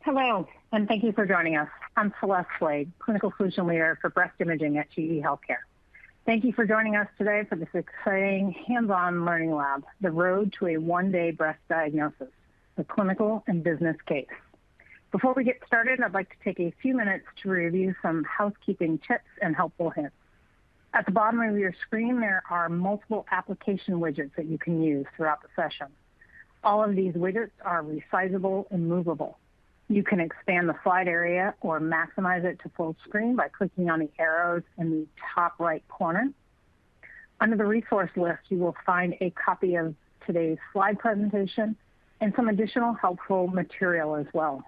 Hello, and thank you for joining us. I'm Celeste Slade, Clinical Solution Leader for Breast Imaging at GE Healthcare. Thank you for joining us today for this exciting hands-on learning lab, The Road to a One-Day Breast Diagnosis, the Clinical and Business Case. Before we get started, I'd like to take a few minutes to review some housekeeping tips and helpful hints. At the bottom of your screen, there are multiple application widgets that you can use throughout the session. All of these widgets are resizable and movable. You can expand the slide area or maximize it to full screen by clicking on the arrows in the top right corner. Under the resource list, you will find a copy of today's slide presentation and some additional helpful material as well.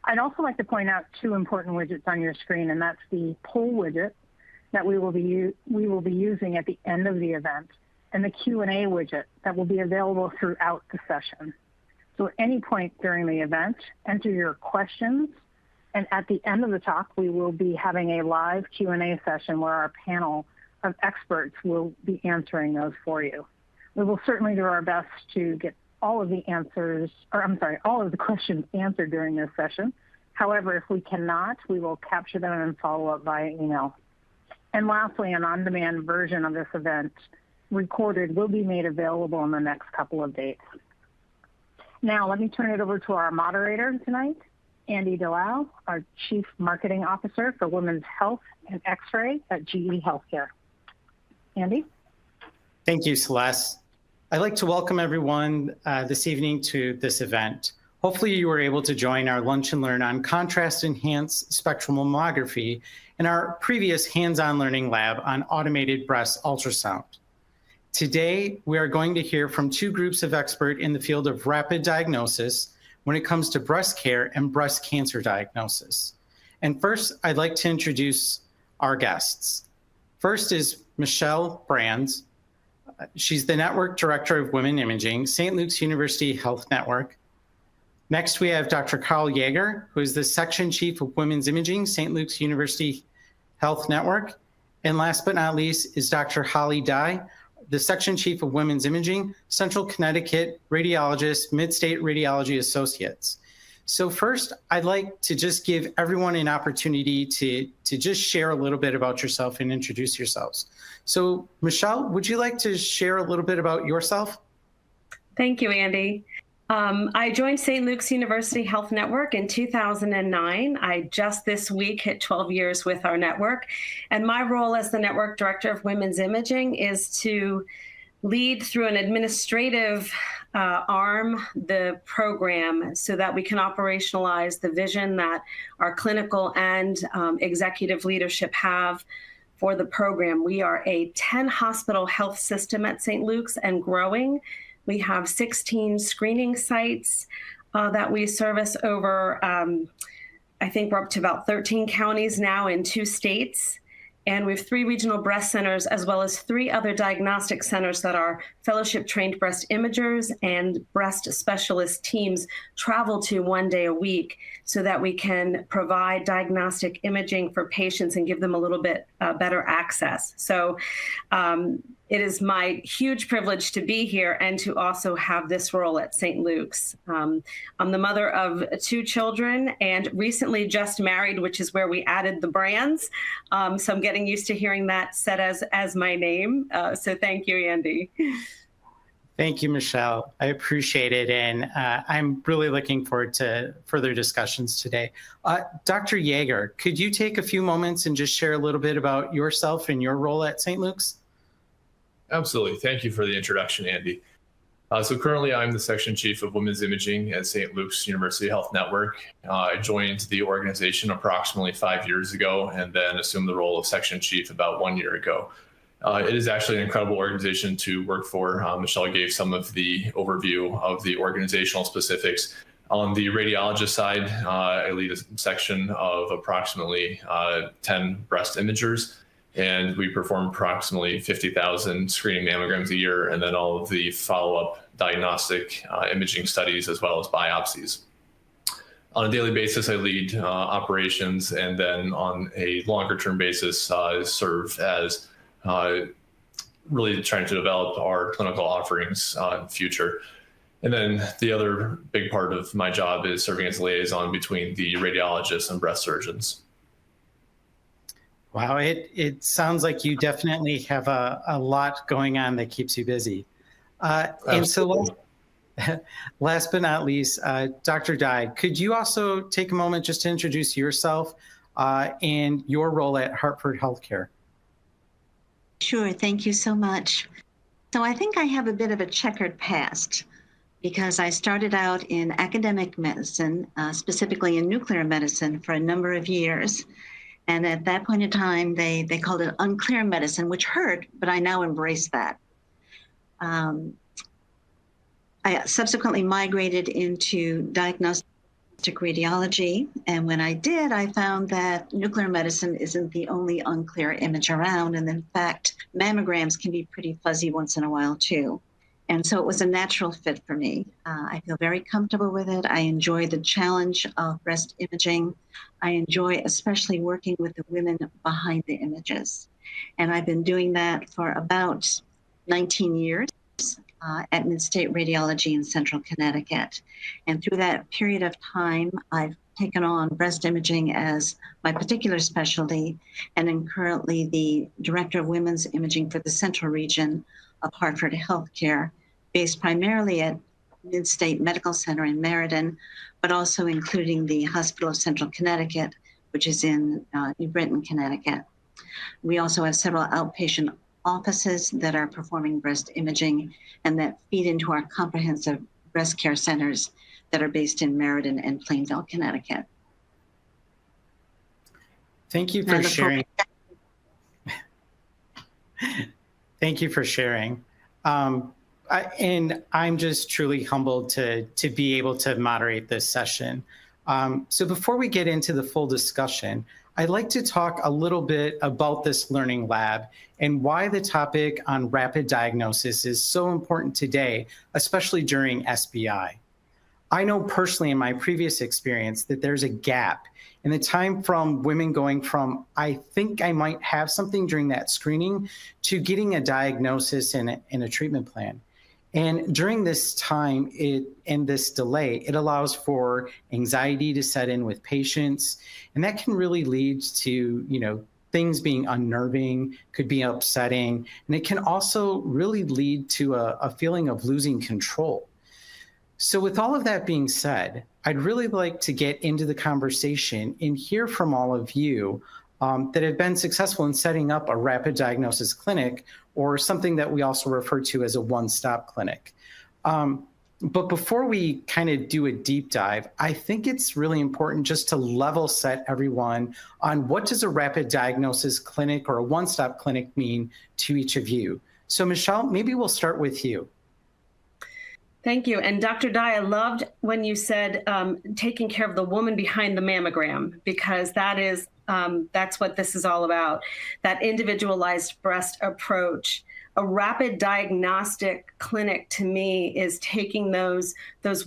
I'd also like to point out two important widgets on your screen, and that's the poll widget that we will be using at the end of the event, and the Q&A widget that will be available throughout the session. So at any point during the event, enter your questions, and at the end of the talk, we will be having a live Q&A session where our panel of experts will be answering those for you. We will certainly do our best to get all of the questions answered during this session. However, if we cannot, we will capture them and follow up via email. And lastly, an on-demand version of this event, recorded, will be made available in the next couple of days. Now, let me turn it over to our moderator tonight, Andy DeLaO, our Chief Marketing Officer for Women's Health and X-Ray at GE Healthcare. Andy? Thank you, Celeste. I'd like to welcome everyone this evening to this event. Hopefully you were able to join our Lunch and Learn on contrast-enhanced spectral mammography and our previous hands-on learning lab on automated breast ultrasound. Today, we are going to hear from two groups of experts in the field of rapid diagnosis when it comes to breast care and breast cancer diagnosis. And first, I'd like to introduce our guests. First is Michele Brands. She's the Network Director of Women Imaging, St. Luke's University Health Network. Next, we have Dr. Karl Yaeger, who is the Section Chief of Women's Imaging, St. Luke's University Health Network. And last but not least is Dr. Holley, the Section Chief of Women's Imaging, Central Connecticut Radiologist, MidState Radiology Associates. So first, I'd like to just give everyone an opportunity to just share a little bit about yourself and introduce yourselves. So Michele, would you like to share a little bit about yourself? Thank you, Andy. I joined St. Luke's University Health Network in 2009. I just this week hit 12 years with our network. And my role as the Network Director of Women's Imaging is to lead through an administrative arm the program so that we can operationalize the vision that our clinical and executive leadership have for the program. We are a 10-hospital health system at St. Luke's and growing. We have 16 screening sites that we service over, I think we're up to about 13 counties now in 2 states. And we have 3 regional breast centers, as well as 3 other diagnostic centers that our fellowship-trained breast imagers and breast specialist teams travel to 1 day a week so that we can provide diagnostic imaging for patients and give them a little bit better access. So it is my huge privilege to be here and to also have this role at St. Luke's. I'm the mother of 2 children and recently just married, which is where we added the brands. So I'm getting used to hearing that said as my name. So thank you, Andy. Thank you, Michele. I appreciate it. And I'm really looking forward to further discussions today. Dr. Yaeger, could you take a few moments and just share a little bit about yourself and your role at St. Luke's? Absolutely. Thank you for the introduction, Andy. So currently, I'm the Section Chief of Women's Imaging at St. Luke's University Health Network. I joined the organization approximately 5 years ago and then assumed the role of Section Chief about 1 year ago. It is actually an incredible organization to work for. Michele gave some of the overview of the organizational specifics. On the radiologist side, I lead a section of approximately 10 breast imagers. And we perform approximately 50,000 screening mammograms a year, and then all of the follow-up diagnostic imaging studies as well as biopsies. On a daily basis, I lead operations, and then on a longer-term basis, serve as really trying to develop our clinical offerings in the future. And then the other big part of my job is serving as a liaison between the radiologists and breast surgeons. Wow, it sounds like you definitely have a lot going on that keeps you busy. And so last but not least, Dr. Dye, could you also take a moment just to introduce yourself and your role at Hartford Healthcare? Sure, thank you so much. So I think I have a bit of a checkered past because I started out in academic medicine, specifically in nuclear medicine, for a number of years. And at that point in time, they called it unclear medicine, which hurt, but I now embrace that. I subsequently migrated into diagnostic radiology. And when I did, I found that nuclear medicine isn't the only unclear image around. And in fact, mammograms can be pretty fuzzy once in a while too. And so it was a natural fit for me. I feel very comfortable with it. I enjoy the challenge of breast imaging. I enjoy especially working with the women behind the images. And I've been doing that for about 19 years at MidState Radiology in Central Connecticut. And through that period of time, I've taken on breast imaging as my particular specialty, and am currently the Director of Women's Imaging for the Central Region of Hartford Healthcare, based primarily at MidState Medical Center in Meriden, but also including the Hospital of Central Connecticut, which is in New Britain, Connecticut. We also have several outpatient offices that are performing breast imaging and that feed into our comprehensive breast care centers that are based in Meriden and Plainville, Connecticut. Thank you for sharing. Thank you for sharing. And I'm just truly humbled to be able to moderate this session. So before we get into the full discussion, I'd like to talk a little bit about this learning lab and why the topic on rapid diagnosis is so important today, especially during SBI. I know personally in my previous experience that there's a gap in the time from women going from, I think I might have something during that screening, to getting a diagnosis and a treatment plan. And during this time and this delay, it allows for anxiety to set in with patients. And that can really lead to, things being unnerving, could be upsetting. And it can also really lead to a feeling of losing control. So with all of that being said, I'd really like to get into the conversation and hear from all of you that have been successful in setting up a rapid diagnosis clinic, or something that we also refer to as a one-stop clinic. But before we kind of do a deep dive, I think it's really important just to level set everyone on what does a rapid diagnosis clinic or a one-stop clinic mean to each of you. So Michele, maybe we'll start with you. Thank you. And Dr. Dye, I loved when you said taking care of the woman behind the mammogram, because that's what this is all about, that individualized breast approach. A rapid diagnostic clinic to me is taking those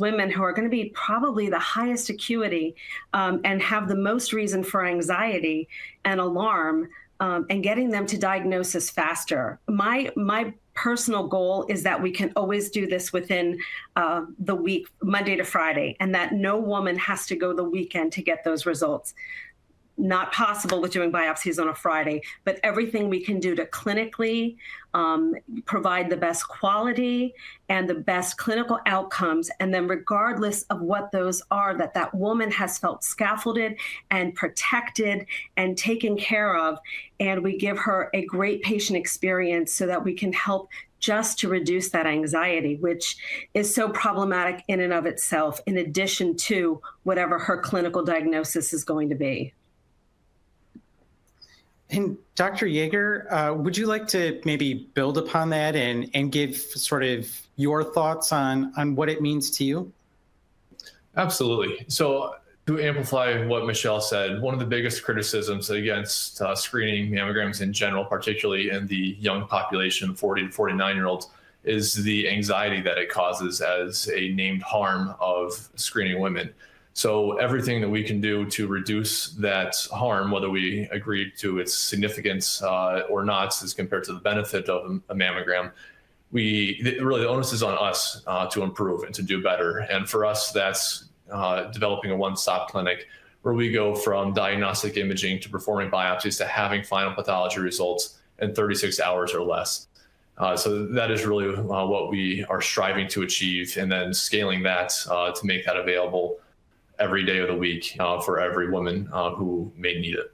women who are going to be probably the highest acuity and have the most reason for anxiety and alarm, and getting them to diagnosis faster. My personal goal is that we can always do this within the week, Monday to Friday, and that no woman has to go the weekend to get those results. Not possible with doing biopsies on a Friday, but everything we can do to clinically provide the best quality and the best clinical outcomes. And then regardless of what those are, that woman has felt scaffolded and protected and taken care of. And we give her a great patient experience so that we can help just to reduce that anxiety, which is so problematic in and of itself, in addition to whatever her clinical diagnosis is going to be. And Dr. Yaeger, would you like to maybe build upon that and give sort of your thoughts on what it means to you? Absolutely. So to amplify what Michele said, one of the biggest criticisms against screening mammograms in general, particularly in the young population, 40 to 49-year-olds, is the anxiety that it causes as a named harm of screening women. So everything that we can do to reduce that harm, whether we agree to its significance or not, as compared to the benefit of a mammogram, really the onus is on us to improve and to do better. And for us, that's developing a one-stop clinic where we go from diagnostic imaging to performing biopsies to having final pathology results in 36 hours or less. So that is really what we are striving to achieve, and then scaling that to make that available every day of the week for every woman who may need it.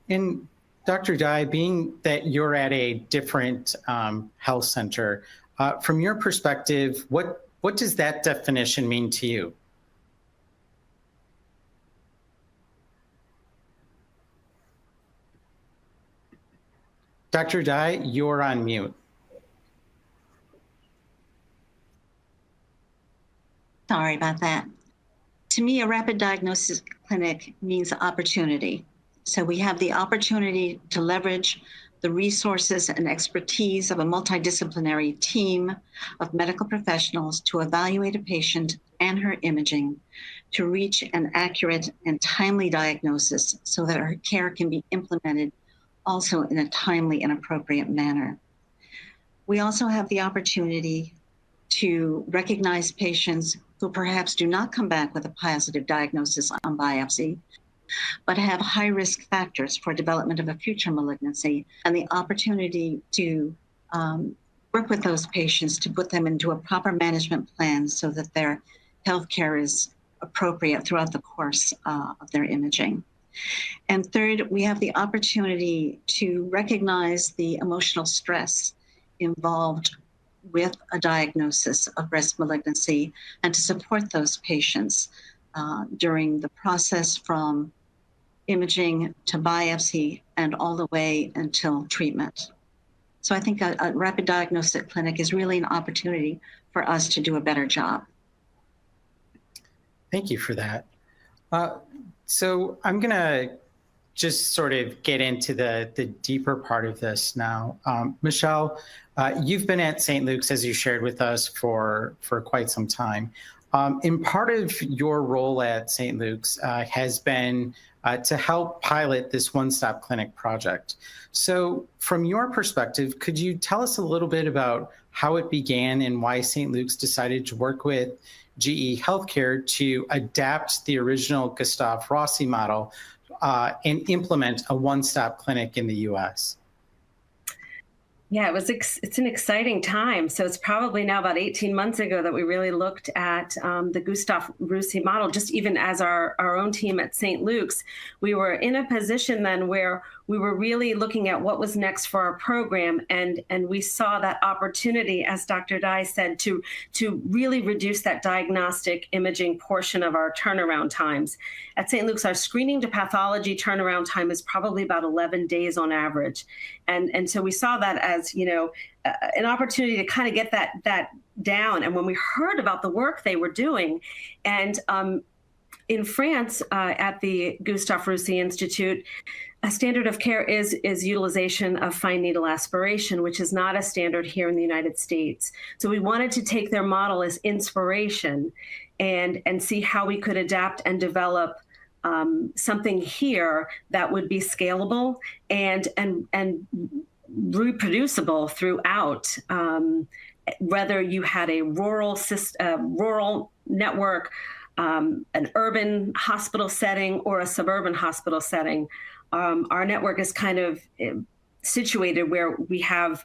And Dr. Dye, being that you're at a different health center, from your perspective, what does that definition mean to you? Dr. Dye, you're on mute. Sorry about that. To me, a rapid diagnosis clinic means opportunity. So we have the opportunity to leverage the resources and expertise of a multidisciplinary team of medical professionals to evaluate a patient and her imaging to reach an accurate and timely diagnosis so that her care can be implemented also in a timely and appropriate manner. We also have the opportunity to recognize patients who perhaps do not come back with a positive diagnosis on biopsy, but have high-risk factors for development of a future malignancy, and the opportunity to work with those patients to put them into a proper management plan so that their healthcare is appropriate throughout the course of their imaging. And third, we have the opportunity to recognize the emotional stress involved with a diagnosis of breast malignancy and to support those patients during the process from imaging to biopsy and all the way until treatment. So I think a rapid diagnostic clinic is really an opportunity for us to do a better job. Thank you for that. So I'm going to just sort of get into the deeper part of this now. Michele, you've been at St. Luke's, as you shared with us, for quite some time. And part of your role at St. Luke's has been to help pilot this one-stop clinic project. So from your perspective, could you tell us a little bit about how it began and why St. Luke's decided to work with GE Healthcare to adapt the original Gustav Rossi model and implement a one-stop clinic in the US? Yeah, it's an exciting time. So it's probably now about 18 months ago that we really looked at the Gustav Rossi model. Just even as our own team at St. Luke's, we were in a position then where we were really looking at what was next for our program, and we saw that opportunity, as Dr. Dye said, to really reduce that diagnostic imaging portion of our turnaround times. At St. Luke's, our screening to pathology turnaround time is probably about 11 days on average, and so we saw that as an opportunity to kind of get that down. And when we heard about the work they were doing, and in France at the Gustav Rossi Institute, a standard of care is utilization of fine needle aspiration, which is not a standard here in the United States. So we wanted to take their model as inspiration and see how we could adapt and develop something here that would be scalable and reproducible throughout, whether you had a rural network, an urban hospital setting, or a suburban hospital setting. Our network is kind of situated where we have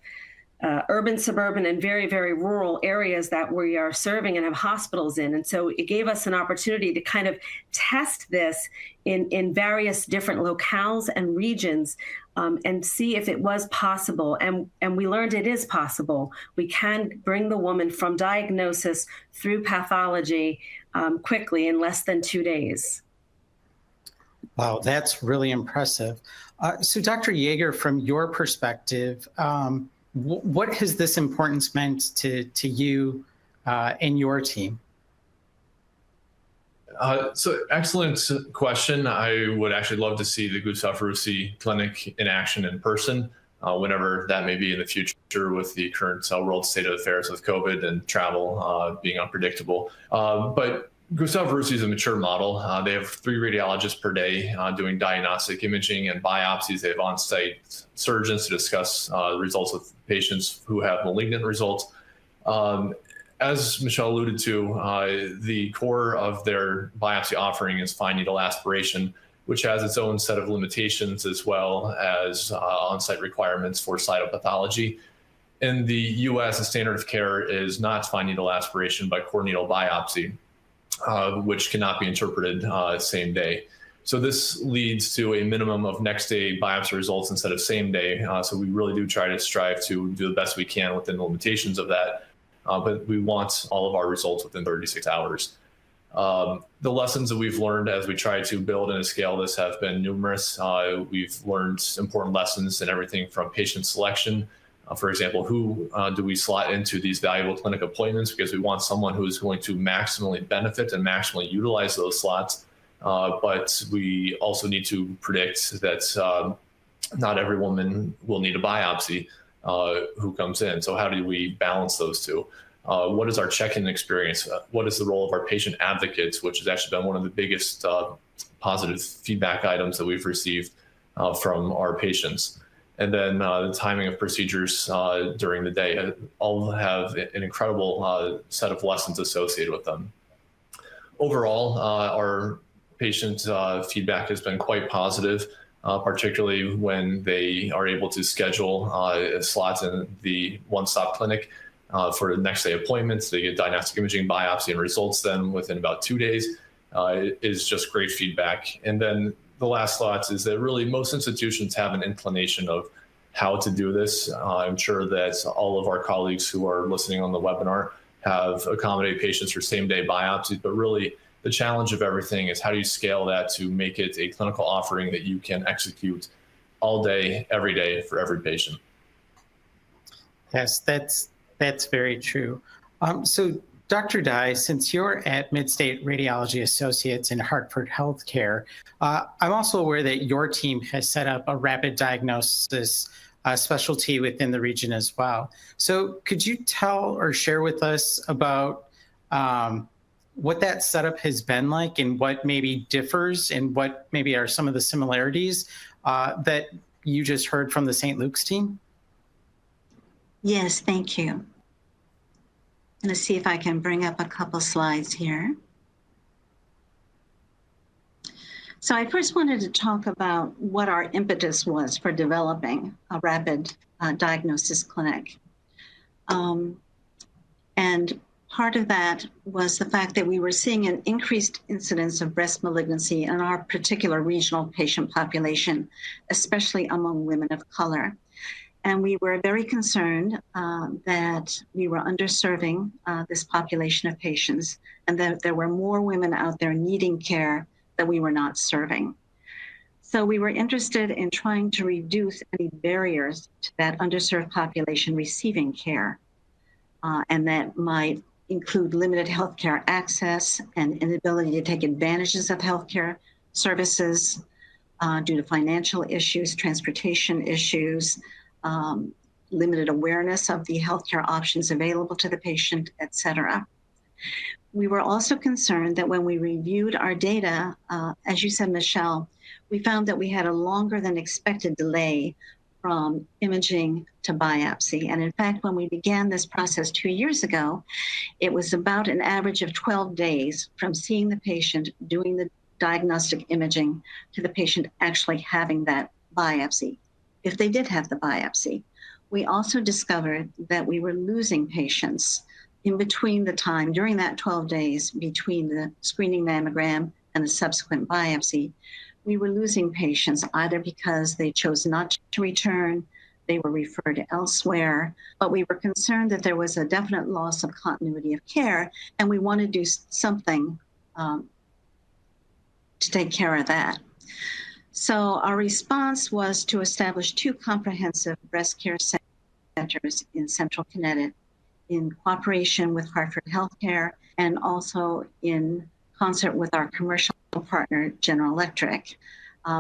urban, suburban, and very, very rural areas that we are serving and have hospitals in. And so it gave us an opportunity to kind of test this in various different locales and regions and see if it was possible. And we learned it is possible. We can bring the woman from diagnosis through pathology quickly in less than 2 days. Wow, that's really impressive. So Dr. Yaeger, from your perspective, what has this importance meant to you and your team? So excellent question. I would actually love to see the Gustav Rossi Clinic in action in person, whenever that may be in the future with the current world state of affairs with COVID and travel being unpredictable. But Gustav Rusi is a mature model. They have 3 radiologists per day doing diagnostic imaging and biopsies. They have on-site surgeons to discuss the results of patients who have malignant results. As Michele alluded to, the core of their biopsy offering is fine needle aspiration, which has its own set of limitations as well as on-site requirements for cytopathology. In the US, the standard of care is not fine needle aspiration, but core needle biopsy, which cannot be interpreted same day. So this leads to a minimum of next day biopsy results instead of same day. So we really do try to strive to do the best we can within the limitations of that. But we want all of our results within 36 hours. The lessons that we've learned as we try to build and scale this have been numerous. We've learned important lessons in everything from patient selection. For example, who do we slot into these valuable clinic appointments, because we want someone who is going to maximally benefit and maximally utilize those slots. But we also need to predict that not every woman will need a biopsy who comes in. So how do we balance those two? What is our check-in experience? What is the role of our patient advocates, which has actually been one of the biggest positive feedback items that we've received from our patients? And then the timing of procedures during the day all have an incredible set of lessons associated with them. Overall, our patient feedback has been quite positive, particularly when they are able to schedule slots in the one-stop clinic for the next day appointments. They get diagnostic imaging, biopsy, and results then within about 2 days. It is just great feedback. And then the last thoughts is that really most institutions have an inclination of how to do this. I'm sure that all of our colleagues who are listening on the webinar have accommodated patients for same-day biopsies, but really the challenge of everything is how do you scale that to make it a clinical offering that you can execute all day, every day for every patient. Yes, that's very true. So Dr. Dye, since you're at MidState Radiology Associates in Hartford Healthcare, I'm also aware that your team has set up a rapid diagnosis specialty within the region as well. So could you tell or share with us about what that setup has been like and what maybe differs and what maybe are some of the similarities that you just heard from the St. Luke's team? Yes, thank you. I'm going to see if I can bring up a couple slides here. So I first wanted to talk about what our impetus was for developing a rapid diagnosis clinic. And part of that was the fact that we were seeing an increased incidence of breast malignancy in our particular regional patient population, especially among women of color. And we were very concerned that we were underserving this population of patients and that there were more women out there needing care that we were not serving. So we were interested in trying to reduce any barriers to that underserved population receiving care. And that might include limited healthcare access and inability to take advantages of healthcare services due to financial issues, transportation issues, limited awareness of the healthcare options available to the patient, et cetera. We were also concerned that when we reviewed our data, as you said, Michele, we found that we had a longer than expected delay from imaging to biopsy. And in fact, when we began this process 2 years ago, it was about an average of 12 days from seeing the patient, doing the diagnostic imaging, to the patient actually having that biopsy, if they did have the biopsy. We also discovered that we were losing patients in between the time, during that 12 days between the screening mammogram and the subsequent biopsy. We were losing patients either because they chose not to return, they were referred elsewhere, but we were concerned that there was a definite loss of continuity of care, and we wanted to do something to take care of that. So our response was to establish 2 comprehensive breast care centers in Central Connecticut in cooperation with Hartford Healthcare and also in concert with our commercial partner, General Electric,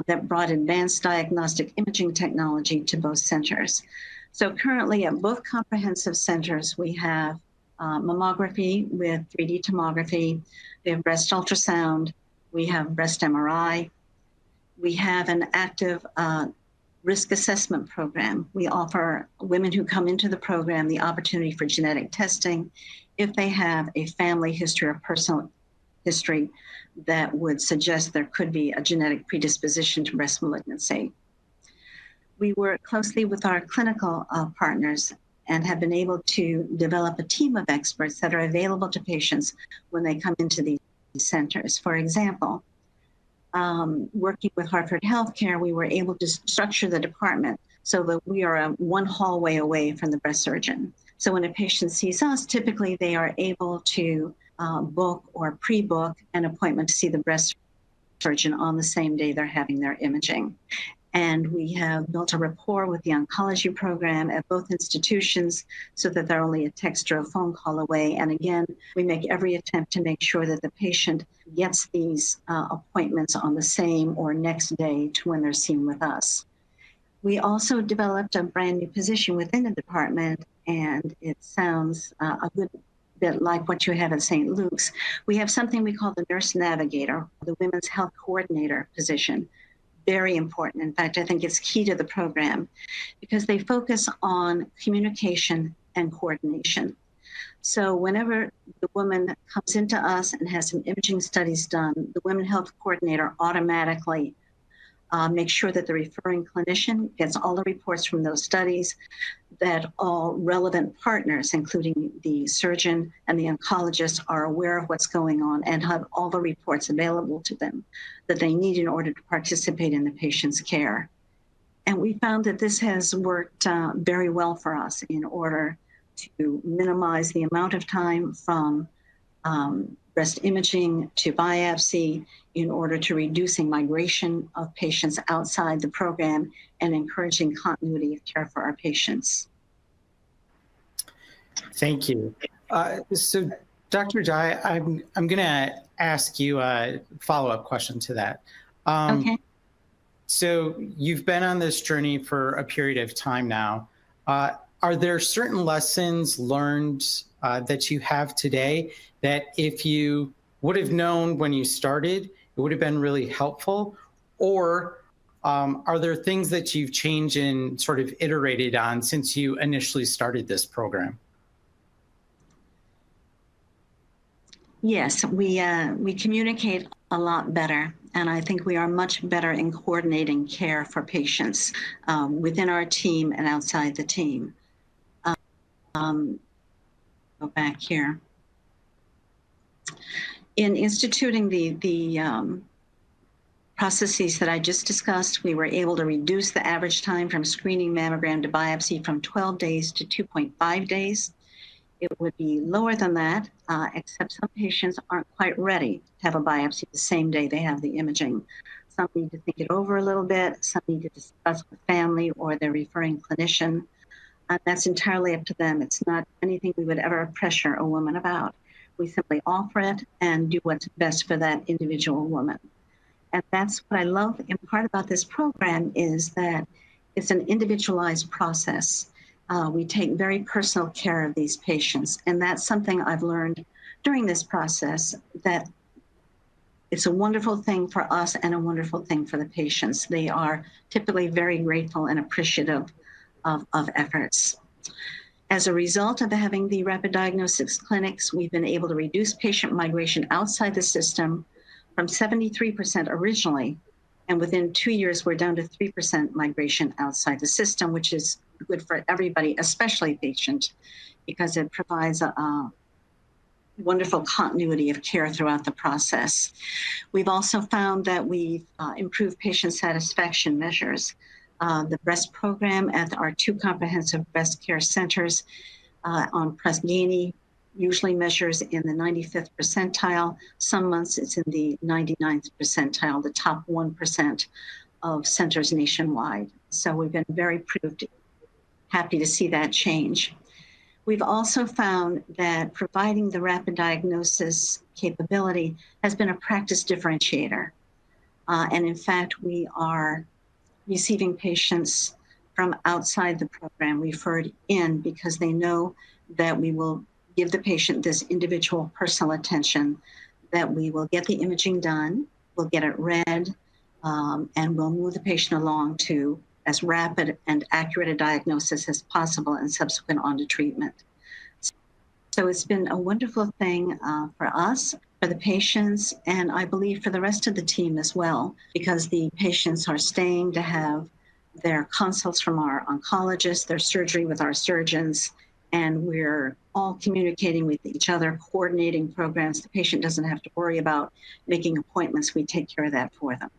that brought advanced diagnostic imaging technology to both centers. So currently at both comprehensive centers, we have mammography with 3D tomography. We have breast ultrasound. We have breast MRI. We have an active risk assessment program. We offer women who come into the program the opportunity for genetic testing if they have a family history or personal history that would suggest there could be a genetic predisposition to breast malignancy. We work closely with our clinical partners and have been able to develop a team of experts that are available to patients when they come into these centers. For example, working with Hartford Healthcare, we were able to structure the department so that we are one hallway away from the breast surgeon. So when a patient sees us, typically they are able to book or pre-book an appointment to see the breast surgeon on the same day they're having their imaging. And we have built a rapport with the oncology program at both institutions so that they're only a text or a phone call away. And again, we make every attempt to make sure that the patient gets these appointments on the same or next day to when they're seen with us. We also developed a brand new position within the department, and it sounds a good bit like what you have at St. Luke's. We have something we call the nurse navigator, the women's health coordinator position. Very important. In fact, I think it's key to the program because they focus on communication and coordination. So whenever the woman comes into us and has some imaging studies done, the women health coordinator automatically makes sure that the referring clinician gets all the reports from those studies, that all relevant partners, including the surgeon and the oncologist, are aware of what's going on and have all the reports available to them that they need in order to participate in the patient's care. And we found that this has worked very well for us in order to minimize the amount of time from breast imaging to biopsy, in order to reducing migration of patients outside the program and encouraging continuity of care for our patients. Thank you. So Dr. Jai, I'm going to ask you a follow-up question to that. Okay. So you've been on this journey for a period of time now. Are there certain lessons learned that you have today that if you would have known when you started, it would have been really helpful? Or are there things that you've changed and sort of iterated on since you initially started this program? Yes, we communicate a lot better, and I think we are much better in coordinating care for patients within our team and outside the team. Go back here. In instituting the processes that I just discussed, we were able to reduce the average time from screening mammogram to biopsy from 12 days to 2.5 days. It would be lower than that, except some patients aren't quite ready to have a biopsy the same day they have the imaging. Some need to think it over a little bit. Some need to discuss with family or their referring clinician. That's entirely up to them. It's not anything we would ever pressure a woman about. We simply offer it and do what's best for that individual woman. And that's what I love in part about this program, is that it's an individualized process. We take very personal care of these patients. And that's something I've learned during this process, that it's a wonderful thing for us and a wonderful thing for the patients. They are typically very grateful and appreciative of efforts. As a result of having the rapid diagnostics clinics, we've been able to reduce patient migration outside the system from 73% originally, and within 2 years, we're down to 3% migration outside the system, which is good for everybody, especially patients, because it provides a wonderful continuity of care throughout the process. We've also found that we've improved patient satisfaction measures. The breast program at our 2 comprehensive breast care centers on Press-Ganey usually measures in the 95th percentile. Some months it's in the 99th percentile, the top 1% of centers nationwide. So we've been very happy to see that change. We've also found that providing the rapid diagnosis capability has been a practice differentiator. And in fact, we are receiving patients from outside the program referred in because they know that we will give the patient this individual personal attention, that we will get the imaging done, we'll get it read, and we'll move the patient along to as rapid and accurate a diagnosis as possible and subsequent on to treatment. So it's been a wonderful thing for us, for the patients, and I believe for the rest of the team as well, because the patients are staying to have their consults from our oncologists, their surgery with our surgeons, and we're all communicating with each other, coordinating programs. The patient doesn't have to worry about making appointments. We take care of that for them.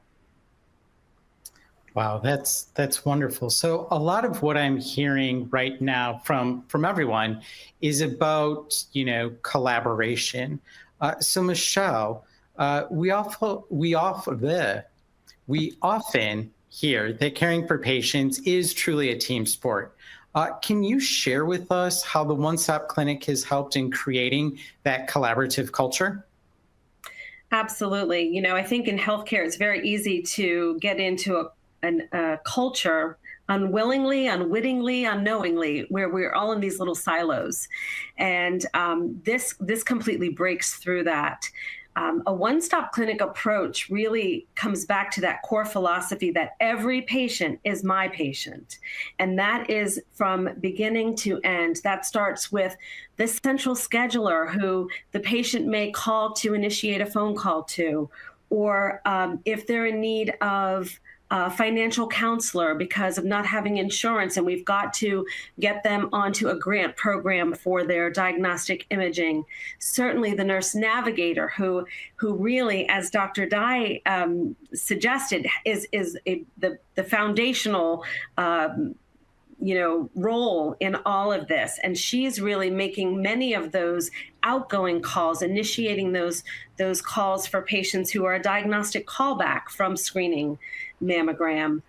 Wow, that's wonderful. So a lot of what I'm hearing right now from everyone is about, collaboration. So Michele, we often hear that caring for patients is truly a team sport. Can you share with us how the One Stop Clinic has helped in creating that collaborative culture? Absolutely. I think in healthcare, it's very easy to get into a culture unwillingly, unwittingly, unknowingly, where we're all in these little silos. And this completely breaks through that. A one-stop clinic approach really comes back to that core philosophy that every patient is my patient. And that is from beginning to end. That starts with the central scheduler who the patient may call to initiate a phone call to, or if they're in need of financial counselor because of not having insurance, and we've got to get them onto a grant program for their diagnostic imaging. Certainly the nurse navigator who really, as Dr. Dye suggested, is the foundational role in all of this. And she's really making many of those outgoing calls, initiating those calls for patients who are a diagnostic callback from screening mammogram.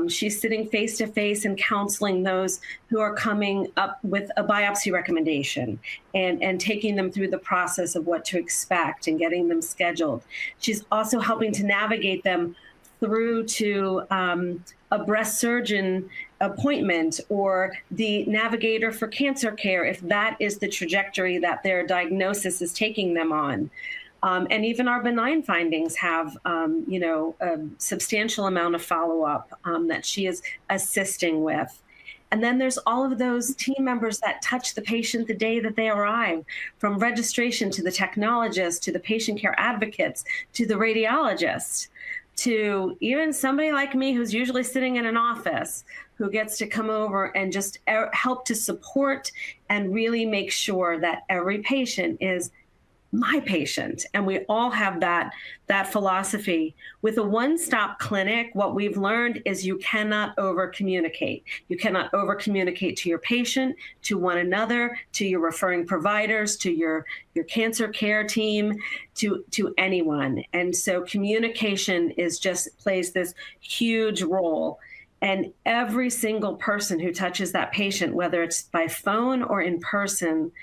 She's sitting face to face and counseling those who are coming up with a biopsy recommendation and taking them through the process of what to expect and getting them scheduled. She's also helping to navigate them through to a breast surgeon appointment or the navigator for cancer care, if that is the trajectory that their diagnosis is taking them on. And even our benign findings have, a substantial amount of follow-up that she is assisting with. And then there's all of those team members that touch the patient the day that they arrive, from registration to the technologist, to the patient care advocates, to the radiologist, to even somebody like me who's usually sitting in an office who gets to come over and just help to support and really make sure that every patient is my patient. And we all have that philosophy. With a one-stop clinic, what we've learned is you cannot over-communicate. You cannot over-communicate to your patient, to one another, to your referring providers, to your cancer care team, to anyone. And so communication plays this huge role. And every single person who touches that patient, whether it's by phone or in person,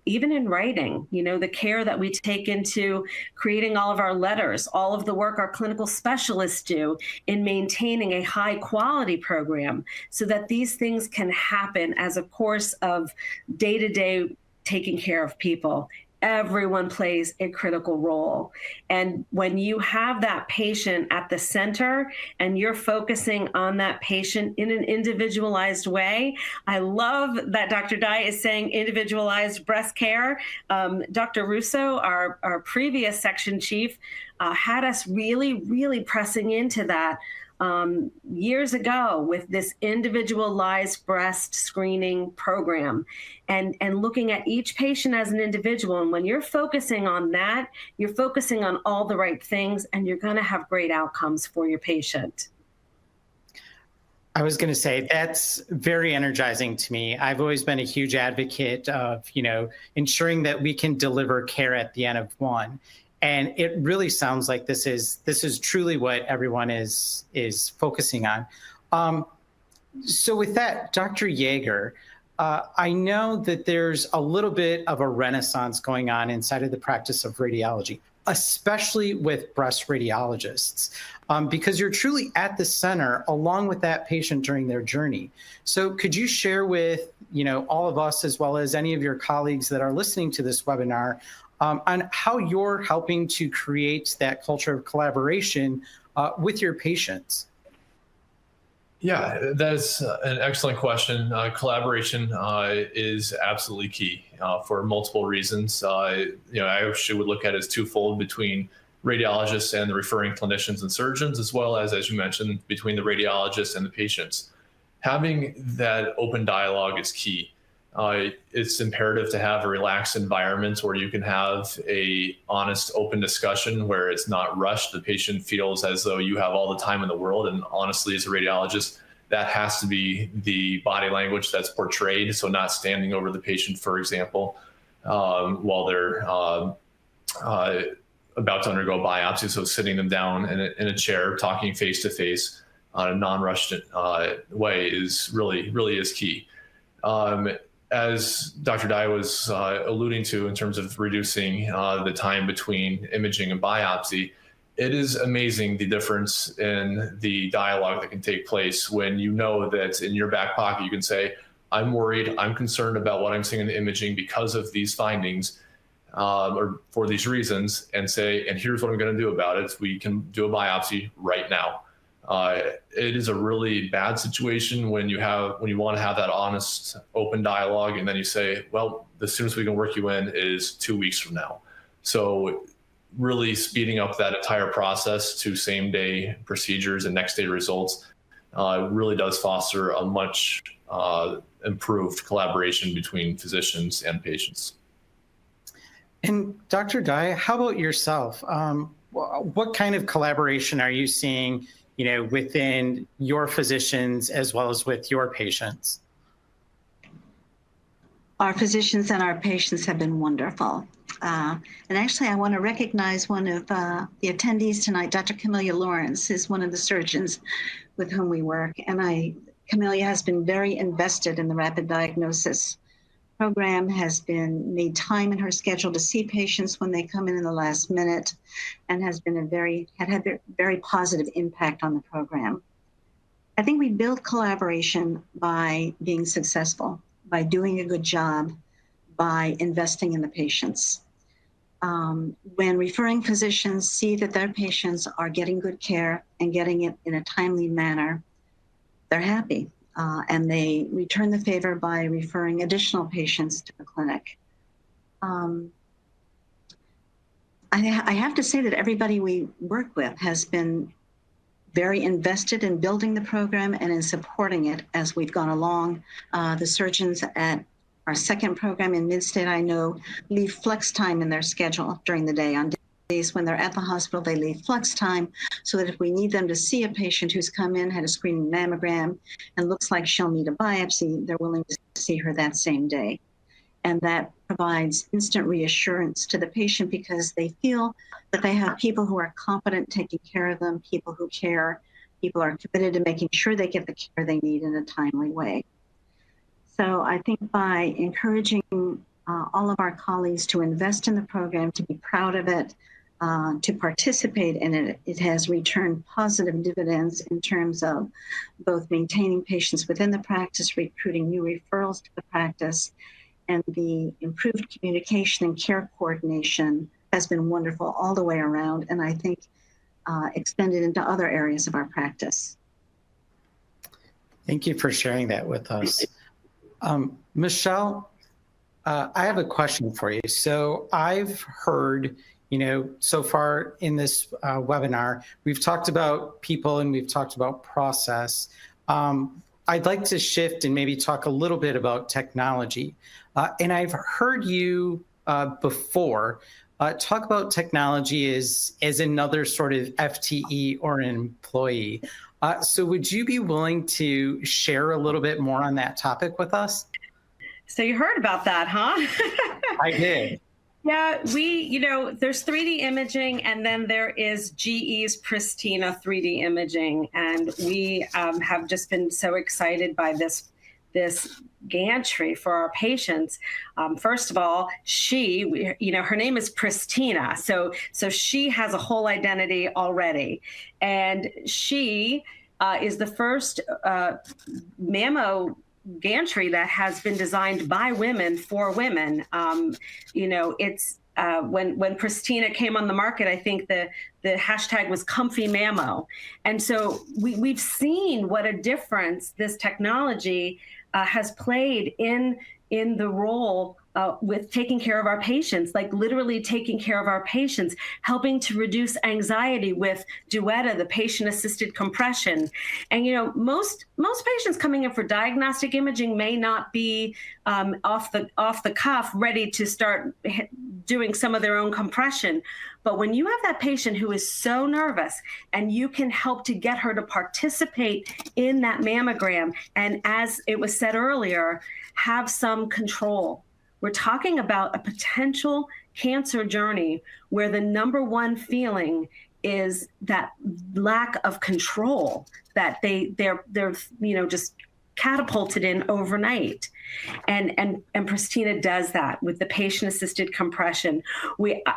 even in writing, the care that we take into creating all of our letters, all of the work our clinical specialists do in maintaining a high quality program so that these things can happen as a course of day-to-day taking care of people. Everyone plays a critical role. And when you have that patient at the center and you're focusing on that patient in an individualized way, I love that Dr. Dye is saying individualized breast care. Dr. Russo, our previous section chief, had us really, really pressing into that years ago with this individualized breast screening program and looking at each patient as an individual. And when you're focusing on that, you're focusing on all the right things and you're going to have great outcomes for your patient. I was going to say that's very energizing to me. I've always been a huge advocate of, ensuring that we can deliver care at the end of one. And it really sounds like this is truly what everyone is focusing on. So with that, Dr. Yaeger, I know that there's a little bit of a renaissance going on inside of the practice of radiology, especially with breast radiologists, because you're truly at the center along with that patient during their journey. So could you share with all of us, as well as any of your colleagues that are listening to this webinar, on how you're helping to create that culture of collaboration with your patients? Yeah, that's an excellent question. Collaboration is absolutely key for multiple reasons. I actually would look at it as twofold between radiologists and the referring clinicians and surgeons, as well as you mentioned, between the radiologists and the patients. Having that open dialogue is key. It's imperative to have a relaxed environment where you can have a honest, open discussion where it's not rushed. The patient feels as though you have all the time in the world. And honestly, as a radiologist, that has to be the body language that's portrayed. So not standing over the patient, for example, while they're about to undergo biopsy. So sitting them down in a chair, talking face to face on a non-rushed way is really is key. As Dr. Dye was alluding to in terms of reducing the time between imaging and biopsy, it is amazing the difference in the dialogue that can take place when you know that in your back pocket you can say, I'm worried, I'm concerned about what I'm seeing in the imaging because of these findings or for these reasons, and say, and here's what I'm going to do about it. We can do a biopsy right now. It is a really bad situation when you want to have that honest, open dialogue, and then you say, well, the soonest we can work you in is 2 weeks from now. So really speeding up that entire process to same day procedures and next day results really does foster a much improved collaboration between physicians and patients. And Dr. Dye, how about yourself? What kind of collaboration are you seeing within your physicians as well as with your patients? Our physicians and our patients have been wonderful. And actually, I want to recognize one of the attendees tonight. Dr. Camelia Lawrence is one of the surgeons with whom we work. And Camelia has been very invested in the rapid diagnosis program, has been made time in her schedule to see patients when they come in the last minute, and has been had a very positive impact on the program. I think we build collaboration by being successful, by doing a good job, by investing in the patients. When referring physicians see that their patients are getting good care and getting it in a timely manner, they're happy. And they return the favor by referring additional patients to the clinic. I have to say that everybody we work with has been very invested in building the program and in supporting it as we've gone along. The surgeons at our second program in MidState, I know, leave flex time in their schedule during the day. On days when they're at the hospital, they leave flex time so that if we need them to see a patient who's come in, had a screening mammogram, and looks like she'll need a biopsy, they're willing to see her that same day. And that provides instant reassurance to the patient because they feel that they have people who are competent taking care of them, people who care, people are committed to making sure they get the care they need in a timely way. So I think by encouraging all of our colleagues to invest in the program, to be proud of it, to participate in it, it has returned positive dividends in terms of both maintaining patients within the practice, recruiting new referrals to the practice, and the improved communication and care coordination has been wonderful all the way around, and I think extended into other areas of our practice. Thank you for sharing that with us. Michele, I have a question for you. So I've heard, so far in this webinar, we've talked about people and we've talked about process. I'd like to shift and maybe talk a little bit about technology. And I've heard you before talk about technology as another sort of FTE or an employee. So would you be willing to share a little bit more on that topic with us? So you heard about that, huh? I did. Yeah, there's 3D imaging, and then there is GE's Pristina 3D imaging. And we have just been so excited by this this gantry for our patients. First of all, her name is Pristina. So she has a whole identity already. And she is the first mammo gantry that has been designed by women for women. It's when Pristina came on the market, I think the hashtag was comfy mammo. And so we've seen what a difference this technology has played in the role with taking care of our patients, like literally taking care of our patients, helping to reduce anxiety with Duetta, the patient-assisted compression. And most patients coming in for diagnostic imaging may not be off the cuff ready to start doing some of their own compression. But when you have that patient who is so nervous and you can help to get her to participate in that mammogram, and as it was said earlier, have some control. We're talking about a potential cancer journey where the number one feeling is that lack of control that they're just catapulted in overnight. And Pristina does that with the patient-assisted compression.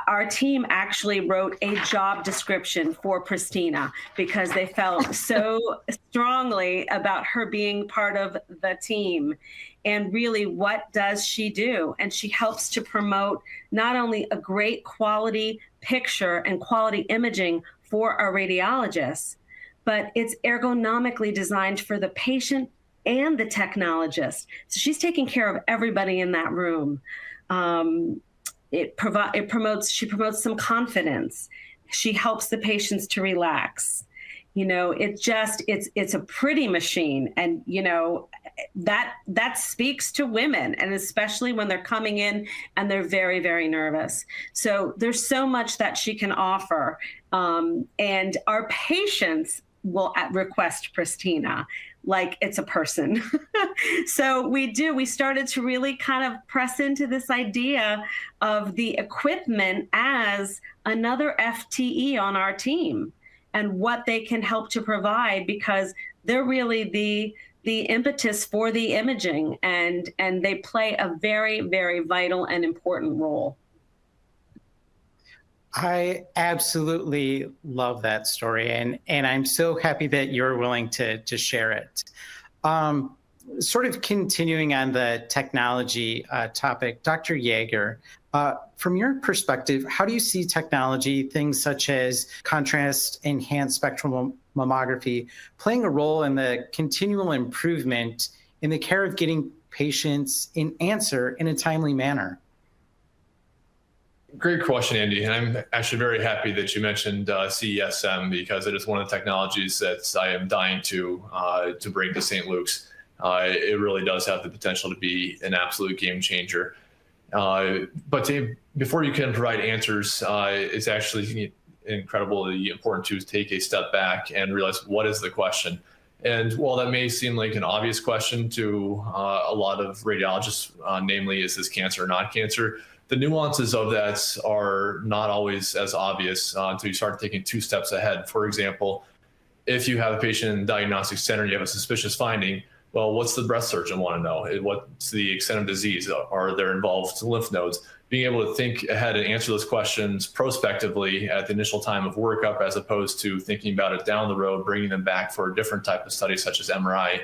Our team actually wrote a job description for Pristina because they felt so strongly about her being part of the team. And really, what does she do? And she helps to promote not only a great quality picture and quality imaging for our radiologists, but it's ergonomically designed for the patient and the technologist. So she's taking care of everybody in that room. She promotes some confidence. She helps the patients to relax. It's a pretty machine. And, that speaks to women, and especially when they're coming in and they're very, very nervous. So there's so much that she can offer. And our patients will request Pristina like it's a person. So we started to really kind of press into this idea of the equipment as another FTE on our team and what they can help to provide, because they're really the impetus for the imaging, and they play a very, very vital and important role. I absolutely love that story, and I'm so happy that you're willing to share it. Sort of continuing on the technology topic, Dr. Yaeger, from your perspective, how do you see technology, things such as contrast-enhanced spectral mammography, playing a role in the continual improvement in the care of getting patients an answer in a timely manner? Great question, Andy. And I'm actually very happy that you mentioned CESM, because it is one of the technologies that I am dying to bring to St. Luke's. It really does have the potential to be an absolute game changer. But before you can provide answers, it's actually incredibly important to take a step back and realize, what is the question? And while that may seem like an obvious question to a lot of radiologists, namely, is this cancer or not cancer? The nuances of that are not always as obvious until you start thinking two steps ahead. For example, if you have a patient in the diagnostic center and you have a suspicious finding, well, what's the breast surgeon want to know? What's the extent of disease? Are there involved lymph nodes? Being able to think ahead and answer those questions prospectively at the initial time of workup, as opposed to thinking about it down the road, bringing them back for a different type of study, such as MRI,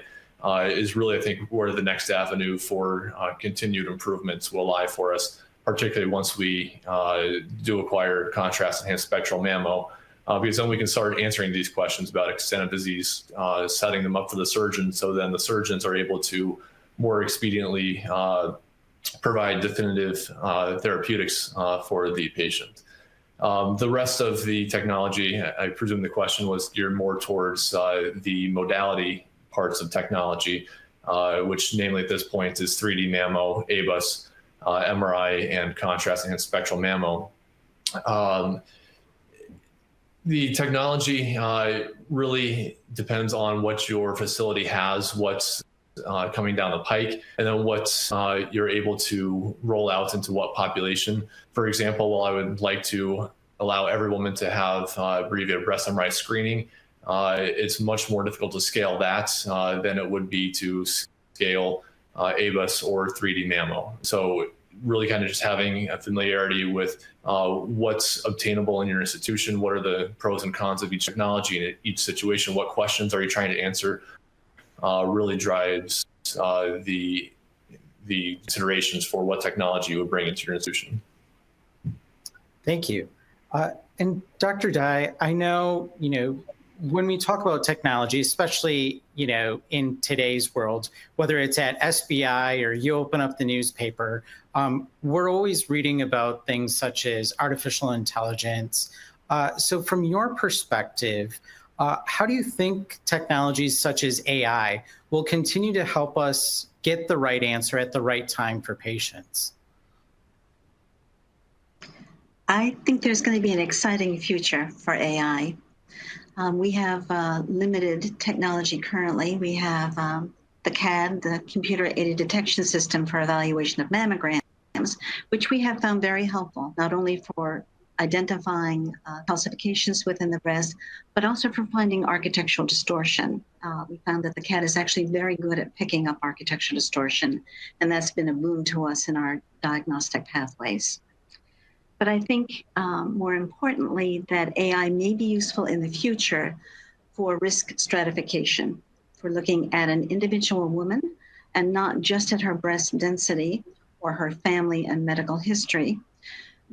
is really, I think, where the next avenue for continued improvements will lie for us, particularly once we do acquire contrast-enhanced spectral mammo, because then we can start answering these questions about extent of disease, setting them up for the surgeon, so then the surgeons are able to more expediently provide definitive therapeutics for the patient. The rest of the technology, I presume the question was geared more towards the modality parts of technology, which namely at this point is 3D mammo, ABUS, MRI, and contrast-enhanced spectral mammo. The technology really depends on what your facility has, what's coming down the pike, and then what you're able to roll out into what population. For example, while I would like to allow every woman to have abbreviated breast MRI screening, it's much more difficult to scale that than it would be to scale, ABUS, or 3D mammo. So really kind of just having a familiarity with what's obtainable in your institution, what are the pros and cons of each technology in each situation, what questions are you trying to answer, really drives the considerations for what technology you would bring into your institution. Thank you. And Dr. Dye, I know, when we talk about technology, especially, in today's world, whether it's at SBI or you open up the newspaper, we're always reading about things such as artificial intelligence. So from your perspective, how do you think technologies such as AI will continue to help us get the right answer at the right time for patients? I think there's going to be an exciting future for AI. We have limited technology currently. We have the CAD, the computer-aided detection system for evaluation of mammograms, which we have found very helpful, not only for identifying calcifications within the breast, but also for finding architectural distortion. We found that the CAD is actually very good at picking up architectural distortion, and that's been a boon to us in our diagnostic pathways. But I think more importantly, that AI may be useful in the future for risk stratification, for looking at an individual woman and not just at her breast density or her family and medical history,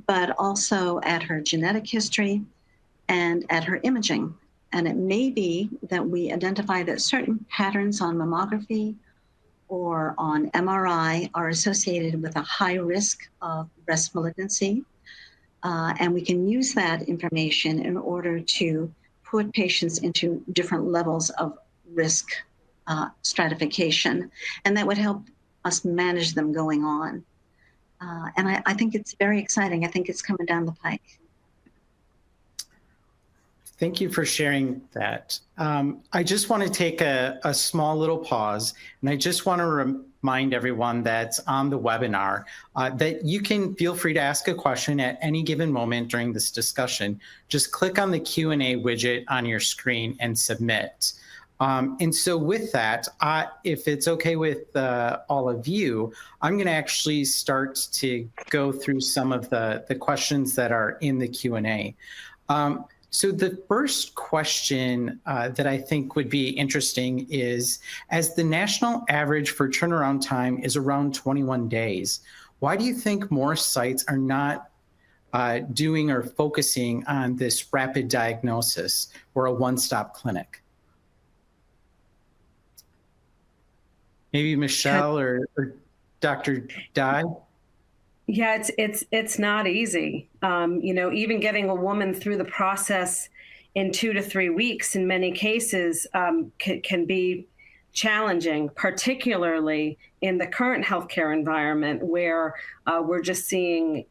but also at her genetic history and at her imaging. And it may be that we identify that certain patterns on mammography or on MRI are associated with a high risk of breast malignancy. And we can use that information in order to put patients into different levels of risk stratification. And that would help us manage them going on. And I think it's very exciting. I think it's coming down the pike. Thank you for sharing that. I just want to take a small little pause, and I just want to remind everyone that's on the webinar that you can feel free to ask a question at any given moment during this discussion. Just click on the Q&A widget on your screen and submit. And so with that, if it's okay with all of you, I'm going to actually start to go through some of the questions that are in the Q&A. So the first question that I think would be interesting is, as the national average for turnaround time is around 21 days, why do you think more sites are not doing or focusing on this rapid diagnosis or a one-stop clinic? Maybe Michele or Dr. Dye? Yeah, it's not easy. Even getting a woman through the process in 2 to 3 weeks in many cases can be challenging, particularly in the current healthcare environment where we're just seeing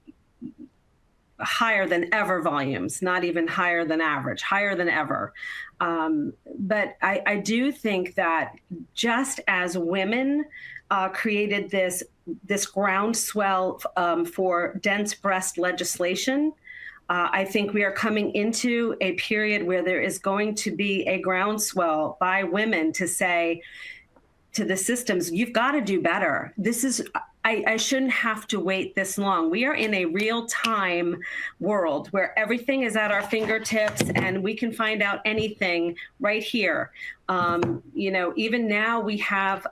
higher than ever volumes, not even higher than average, higher than ever. But I do think that just as women created this groundswell for dense breast legislation, I think we are coming into a period where there is going to be a groundswell by women to say to the systems, you've got to do better. I shouldn't have to wait this long. We are in a real-time world where everything is at our fingertips and we can find out anything right here. Even now we have,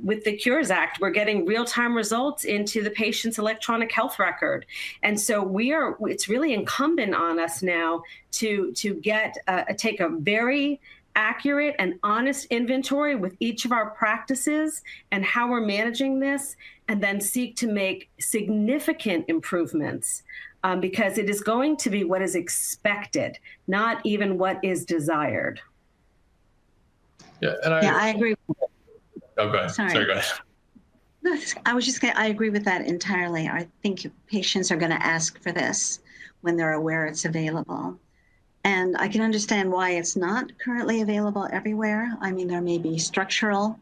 with the Cures Act, we're getting real-time results into the patient's electronic health record. And so it's really incumbent on us now to take a very accurate and honest inventory with each of our practices and how we're managing this, and then seek to make significant improvements because it is going to be what is expected, not even what is desired. Yeah, and I agree. Oh, go ahead. Sorry, go ahead. No, I agree with that entirely. I think patients are going to ask for this when they're aware it's available. And I can understand why it's not currently available everywhere. I mean, there may be structural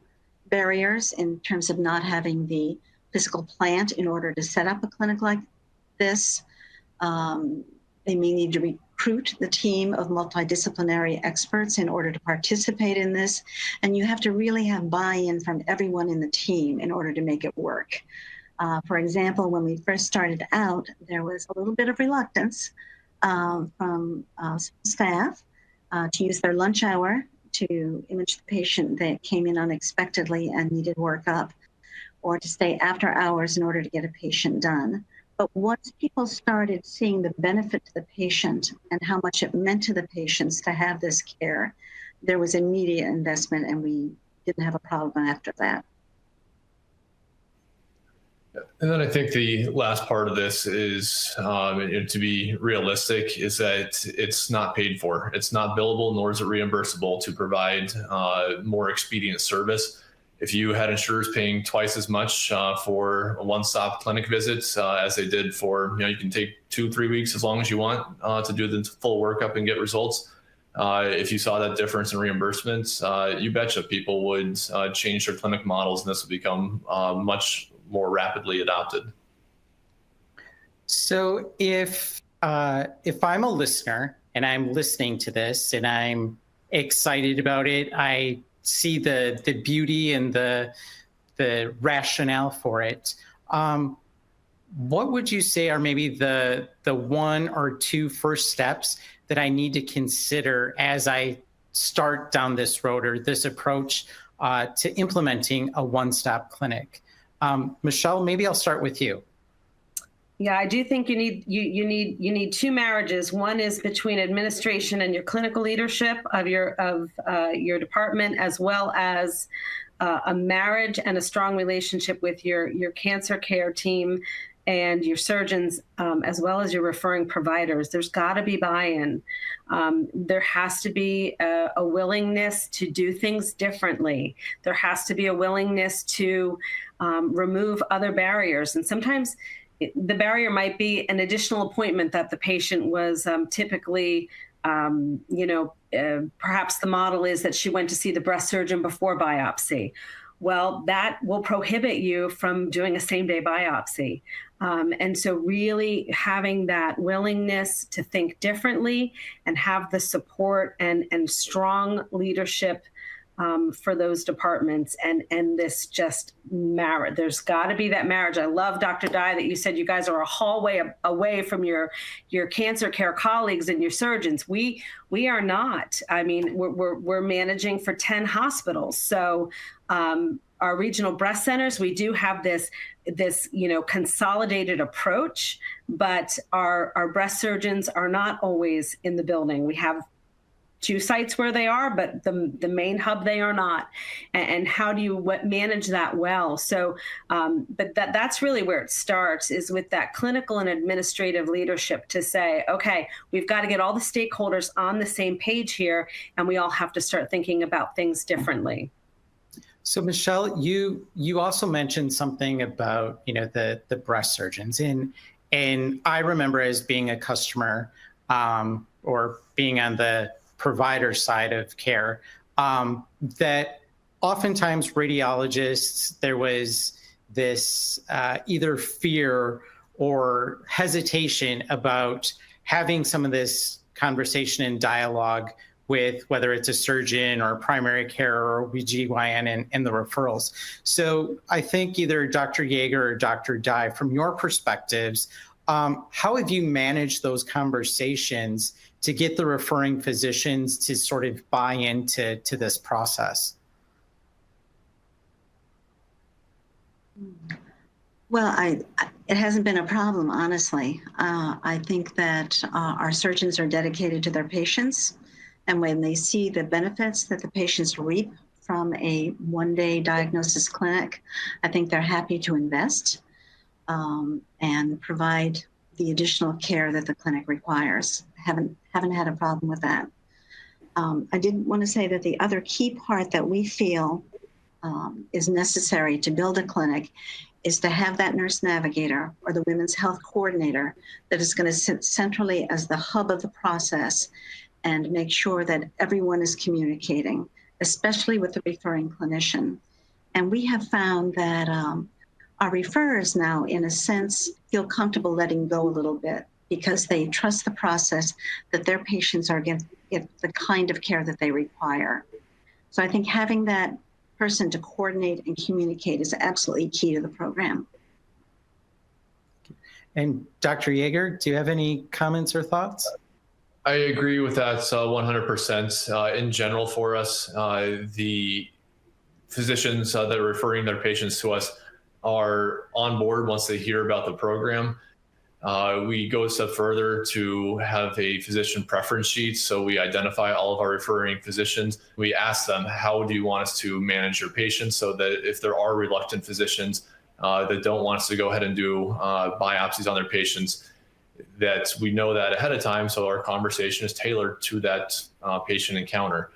barriers in terms of not having the physical plant in order to set up a clinic like this. They may need to recruit the team of multidisciplinary experts in order to participate in this. And you have to really have buy-in from everyone in the team in order to make it work. For example, when we first started out, there was a little bit of reluctance from staff to use their lunch hour to image the patient that came in unexpectedly and needed workup, or to stay after hours in order to get a patient done. But once people started seeing the benefit to the patient and how much it meant to the patients to have this care, there was immediate investment, and we didn't have a problem after that. And then I think the last part of this is, to be realistic, is that it's not paid for. It's not billable, nor is it reimbursable to provide more expedient service. If you had insurers paying twice as much for a one-stop clinic visit as they did for, you can take 2-3 weeks as long as you want to do the full workup and get results. If you saw that difference in reimbursements, you betcha people would change their clinic models, and this would become much more rapidly adopted. So if I'm a listener and I'm listening to this and I'm excited about it, I see the beauty and the rationale for it. What would you say are maybe the 1 or 2 first steps that I need to consider as I start down this road or this approach to implementing a one-stop clinic? Michele, maybe I'll start with you. Yeah, I do think you need 2 marriages. One is between administration and your clinical leadership of your department, as well as a marriage and a strong relationship with your cancer care team and your surgeons, as well as your referring providers. There's got to be buy-in. There has to be a willingness to do things differently. There has to be a willingness to remove other barriers. And sometimes the barrier might be an additional appointment that the patient was typically, perhaps the model is that she went to see the breast surgeon before biopsy. Well, that will prohibit you from doing a same-day biopsy. And so really having that willingness to think differently and have the support and strong leadership for those departments and this just marriage. There's got to be that marriage. I love, Dr. Dye, that you said you guys are a hallway away from your cancer care colleagues and your surgeons. We are not. I mean, we're managing for 10 hospitals. So our regional breast centers, we do have this consolidated approach, but our breast surgeons are not always in the building. We have 2 sites where they are, but the main hub they are not. And how do you manage that well? So, but that's really where it starts, is with that clinical and administrative leadership to say, okay, we've got to get all the stakeholders on the same page here, and we all have to start thinking about things differently. So Michele, you also mentioned something about the breast surgeons, and I remember as being a customer or being on the provider side of care, that oftentimes radiologists, there was this either fear or hesitation about having some of this conversation and dialogue with whether it's a surgeon or primary care or OBGYN and the referrals. So I think either Dr. Yaeger or Dr. Dye, from your perspectives, how have you managed those conversations to get the referring physicians to sort of buy into this process? Well, it hasn't been a problem, honestly. I think that our surgeons are dedicated to their patients. And when they see the benefits that the patients reap from a one-day diagnosis clinic, I think they're happy to invest and provide the additional care that the clinic requires. Haven't had a problem with that. I did want to say that the other key part that we feel is necessary to build a clinic is to have that nurse navigator or the women's health coordinator that is going to sit centrally as the hub of the process and make sure that everyone is communicating, especially with the referring clinician. And we have found that our referrers now, in a sense, feel comfortable letting go a little bit because they trust the process that their patients are get the kind of care that they require. So I think having that person to coordinate and communicate is absolutely key to the program. And Dr. Yaeger, do you have any comments or thoughts? I agree with that 100%. In general, for us, the physicians that are referring their patients to us are on board once they hear about the program. We go a step further to have a physician preference sheet. So we identify all of our referring physicians. We ask them, how do you want us to manage your patients? So that if there are reluctant physicians that don't want us to go ahead and do biopsies on their patients, that we know that ahead of time. So our conversation is tailored to that patient encounter.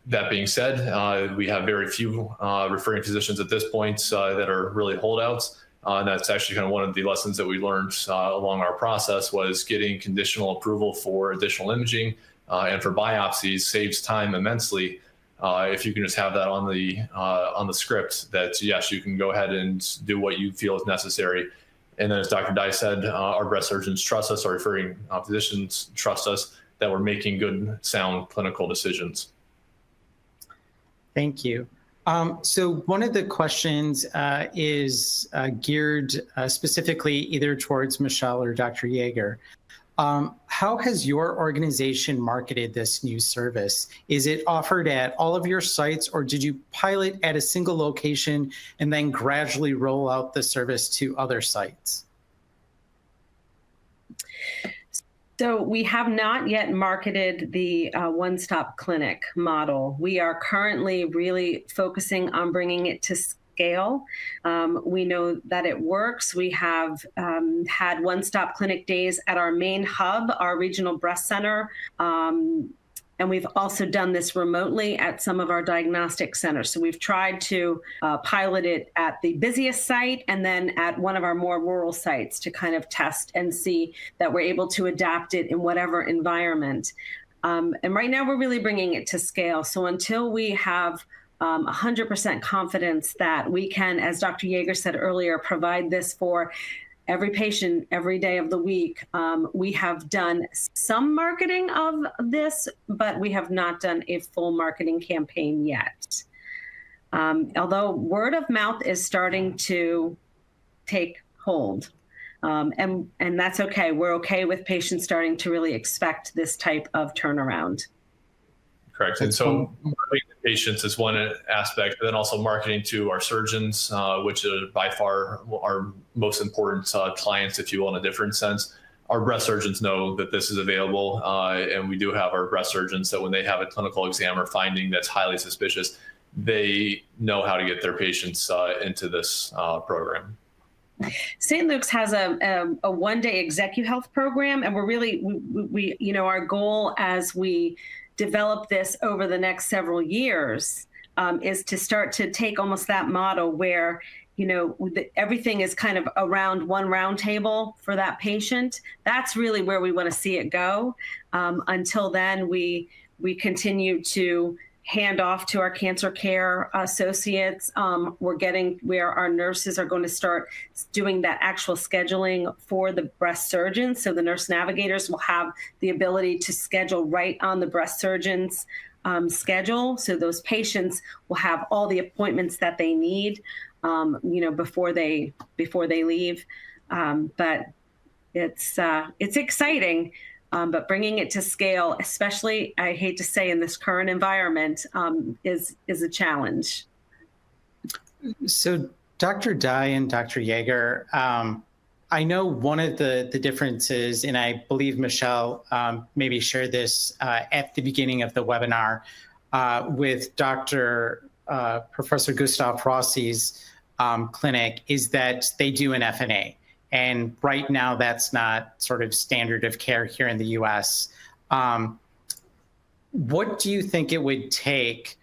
That being said, we have very few referring physicians at this point that are really holdouts. And that's actually kind of one of the lessons that we learned along our process, was getting conditional approval for additional imaging and for biopsies saves time immensely. If you can just have that on the script, that yes, you can go ahead and do what you feel is necessary. And then, as Dr. Dye said, our breast surgeons trust us, our referring physicians trust us that we're making good, sound clinical decisions. Thank you. So one of the questions is geared specifically either towards Michele or Dr. Yaeger. How has your organization marketed this new service? Is it offered at all of your sites, or did you pilot at a single location and then gradually roll out the service to other sites? So we have not yet marketed the one-stop clinic model. We are currently really focusing on bringing it to scale. We know that it works. We have had one-stop clinic days at our main hub, our regional breast center. And we've also done this remotely at some of our diagnostic centers. So we've tried to pilot it at the busiest site and then at one of our more rural sites to kind of test and see that we're able to adapt it in whatever environment. And right now we're really bringing it to scale. So until we have 100% confidence that we can, as Dr. Yaeger said earlier, provide this for every patient every day of the week. We have done some marketing of this, but we have not done a full marketing campaign yet. Although word of mouth is starting to take hold. And that's okay. We're okay with patients starting to really expect this type of turnaround. Correct. And so marketing to patients is one aspect, but then also marketing to our surgeons, which are by far our most important clients, if you will, in a different sense. Our breast surgeons know that this is available, and we do have our breast surgeons that when they have a clinical exam or finding that's highly suspicious, they know how to get their patients into this program. St. Luke's has a one-day ExecuHealth program, and we're really, we you know, our goal as we develop this over the next several years is to start to take almost that model where, you know, everything is kind of around one round table for that patient. That's really where we want to see it go. Until then, we continue to hand off to our cancer care associates. We're getting where our nurses are going to start doing that actual scheduling for the breast surgeons. So the nurse navigators will have the ability to schedule right on the breast surgeon's schedule. So those patients will have all the appointments that they need, you know, before they leave. But it's exciting. But bringing it to scale, especially, I hate to say, in this current environment, is a challenge. So Dr. Dye and Dr. Yaeger, I know one of the differences, and I believe Michele maybe shared this at the beginning of the webinar with Professor Gustav Rossi's clinic, is that they do an FNA. And right now, that's not sort of standard of care here in the US. What do you think it would take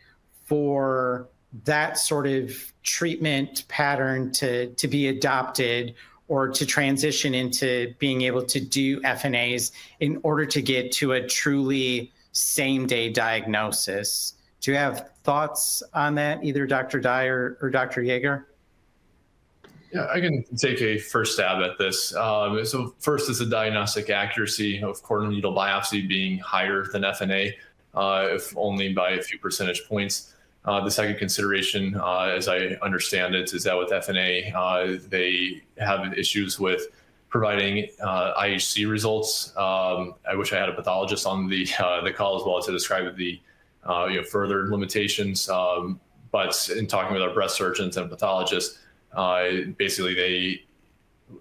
for that sort of treatment pattern to be adopted or to transition into being able to do FNAs in order to get to a truly same-day diagnosis? Do you have thoughts on that, either Dr. Dye or Dr. Yaeger? Yeah, I can take a first stab at this. So first is the diagnostic accuracy of cord needle biopsy being higher than FNA, if only by a few percentage points. The second consideration, as I understand it, is that with FNA, they have issues with providing IHC results. I wish I had a pathologist on the call as well to describe the further limitations. But in talking with our breast surgeons and pathologists, basically they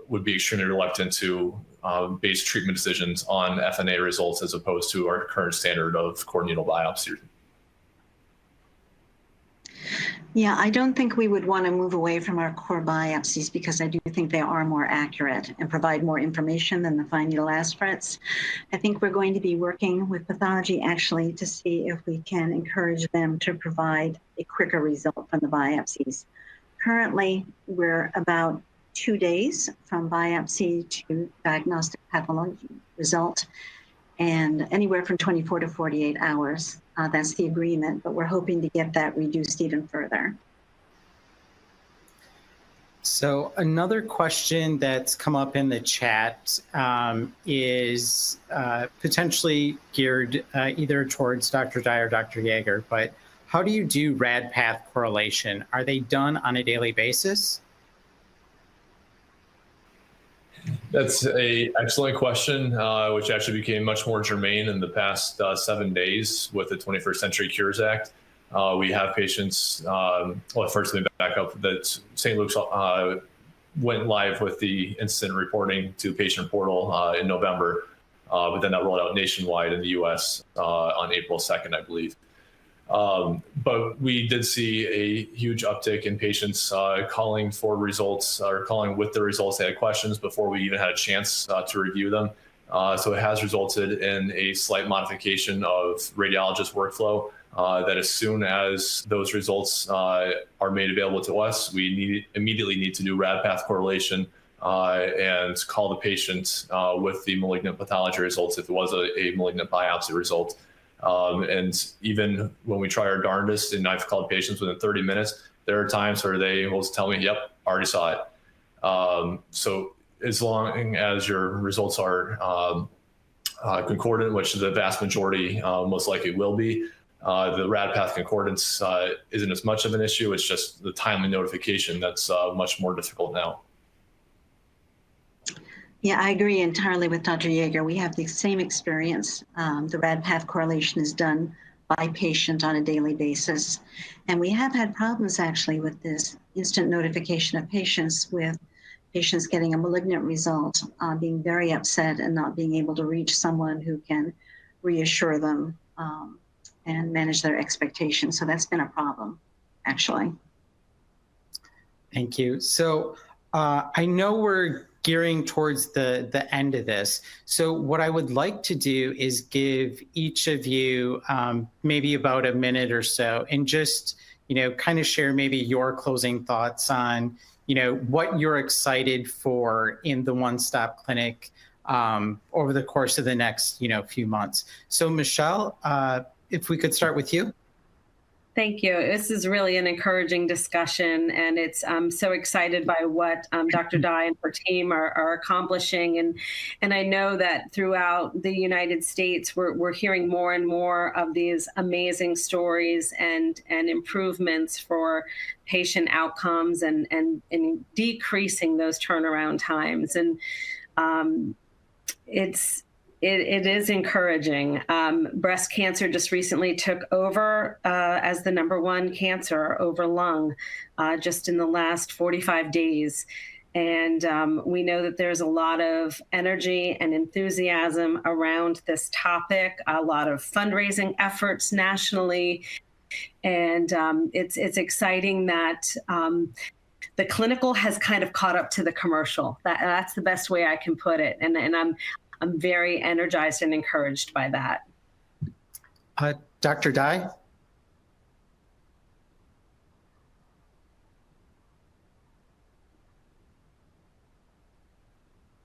would be extremely reluctant to base treatment decisions on FNA results as opposed to our current standard of cord needle biopsy. Yeah, I don't think we would want to move away from our core biopsies because I do think they are more accurate and provide more information than the fine needle aspirates. I think we're going to be working with pathology actually to see if we can encourage them to provide a quicker result from the biopsies. Currently, we're about 2 days from biopsy to diagnostic pathology result, and anywhere from 24 to 48 hours. That's the agreement, but we're hoping to get that reduced even further. So another question that's come up in the chat is potentially geared either towards Dr. Dye or Dr. Yaeger, but how do you do RAD path correlation? Are they done on a daily basis? That's an excellent question, which actually became much more germane in the past 7 days with the 21st Century Cures Act. We have patients, well, first let me back up, that St. Luke's went live with the incident reporting to patient portal in November, but then that rolled out nationwide in the US on April 2nd, I believe. But we did see a huge uptick in patients calling for results or calling with the results. They had questions before we even had a chance to review them. So it has resulted in a slight modification of radiologist workflow that as soon as those results are made available to us, we immediately need to do RAD path correlation and call the patient with the malignant pathology results if it was a malignant biopsy result. And even when we try our darndest, and I've called patients within 30 minutes, there are times where they will tell me, yep, already saw it. So as long as your results are concordant, which the vast majority most likely will be, the RAD path concordance isn't as much of an issue. It's just the timely notification that's much more difficult now. Yeah, I agree entirely with Dr. Yaeger. We have the same experience. The RAD path correlation is done by patient on a daily basis. And we have had problems actually with this instant notification of patients, with patients getting a malignant result, being very upset and not being able to reach someone who can reassure them and manage their expectations. So that's been a problem, actually. Thank you. So I know we're gearing towards the end of this. So what I would like to do is give each of you maybe about a minute or so and just, kind of share maybe your closing thoughts on, what you're excited for in the one-stop clinic over the course of the next, few months. So Michele, if we could start with you. Thank you. This is really an encouraging discussion, and I'm so excited by what Dr. Dye and her team are accomplishing. And I know that throughout the United States, we're hearing more and more of these amazing stories and improvements for patient outcomes and decreasing those turnaround times. And it is encouraging. Breast cancer just recently took over as the #1 cancer over lung just in the last 45 days. And we know that there's a lot of energy and enthusiasm around this topic, a lot of fundraising efforts nationally. And it's exciting that the clinical has kind of caught up to the commercial. That's the best way I can put it. And I'm very energized and encouraged by that. Dr. Dye?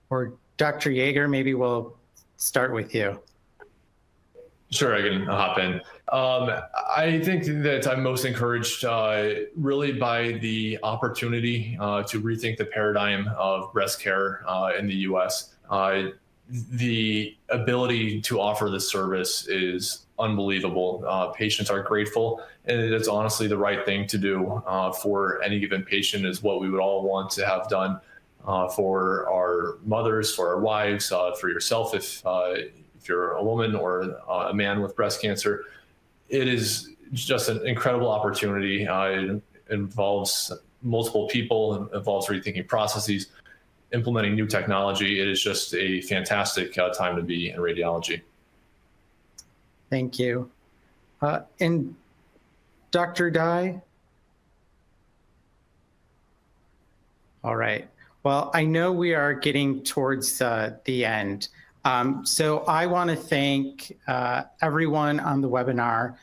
Or Dr. Yaeger, maybe we'll start with you. Sure, I can hop in. I think that I'm most encouraged really by the opportunity to rethink the paradigm of breast care in the U.S. The ability to offer this service is unbelievable. Patients are grateful, and it is honestly the right thing to do for any given patient, is what we would all want to have done for our mothers, for our wives, for yourself if you're a woman or a man with breast cancer. It is just an incredible opportunity. It involves multiple people, it involves rethinking processes, implementing new technology. It is just a fantastic time to be in radiology. Thank you. And Dr. Dye? All right. Well, I know we are getting towards the end. So I want to thank everyone on the webinar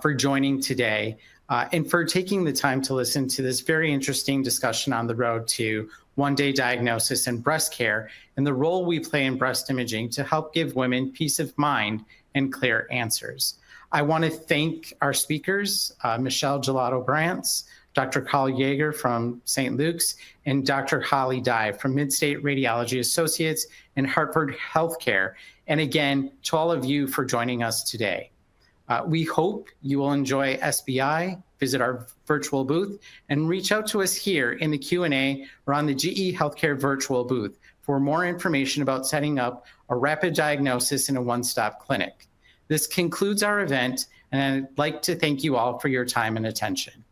for joining today and for taking the time to listen to this very interesting discussion on the road to one-day diagnosis and breast care and the role we play in breast imaging to help give women peace of mind and clear answers. I want to thank our speakers, Michele Giletto-Brantz, Dr. Karl Yaeger from St. Luke's, and Dr. Holley Dye from MidState Radiology Associates and Hartford Healthcare. And again, to all of you for joining us today. We hope you will enjoy SBI, visit our virtual booth, and reach out to us here in the Q&A or on the GE Healthcare virtual booth for more information about setting up a rapid diagnosis in a one-stop clinic. This concludes our event, and I'd like to thank you all for your time and attention.